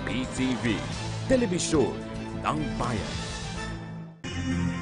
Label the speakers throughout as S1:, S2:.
S1: PTV, Telebisyon ng Bayan.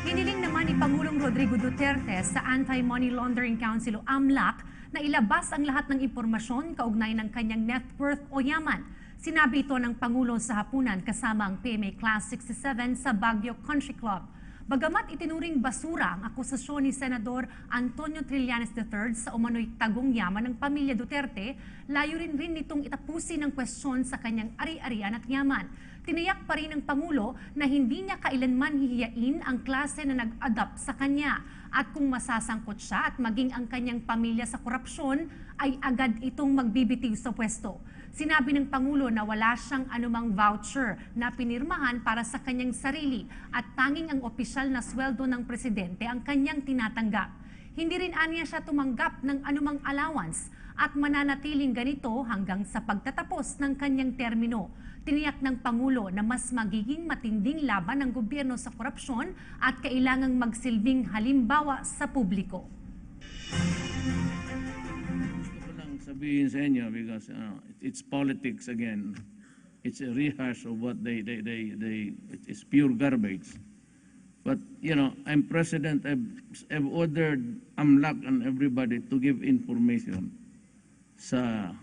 S2: Hiniling naman ni Pangulong Rodrigo Duterte sa Anti-Money Laundering Council o AMLAC na ilabas ang lahat ng impormasyon kaugnay ng kanyang net worth o yaman. Sinabi ito ng Pangulo sa hapunan kasama ang PMA Class 67 sa Baguio Country Club. Bagamat itinuring basura ang akusasyon ni Senador Antonio Trillanes III sa umano'y tagong yaman ng pamilya Duterte, layunin rin nitong itapusin ang kwestiyon sa kanyang ari-arian at yaman. Tiniyak pa rin ng Pangulo na hindi niya kailanman hihiyain ang klase na nag-adapt sa kanya at kung masasangkot siya at maging ang kanyang pamilya sa korupsyon ay agad itong magbibitiw sa pwesto. Sinabi ng Pangulo na wala siyang anumang voucher na pinirmahan para sa kanyang sarili at tanging ang opisyal na sweldo ng presidente ang kanyang tinatanggap. Hindi rin aniya siya tumanggap ng anumang allowance at mananatiling ganito hanggang sa pagtatapos ng kanyang termino. Tiniyak ng Pangulo na mas magiging matinding laban ng gobyerno sa korupsyon at kailangang magsilbing halimbawa sa publiko.
S3: Sabihin sa inyo because it's politics again. It's a rehash of what it's pure garbage. But you know, I'm president. I've ordered AMLAC and everybody to give information sa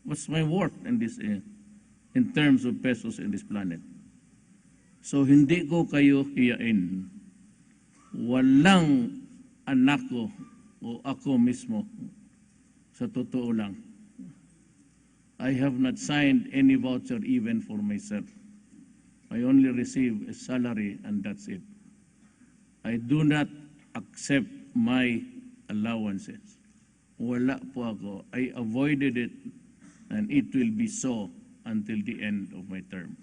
S3: what's my worth in this in terms of pesos in this planet. So hindi ko kayo hiyain. Walang anak ko o ako mismo, sa totoo lang, I have not signed any voucher even for myself. I only receive a salary and that's it. I do not accept my allowances. Wala po ako. I avoided it and it will be so until the end of my term.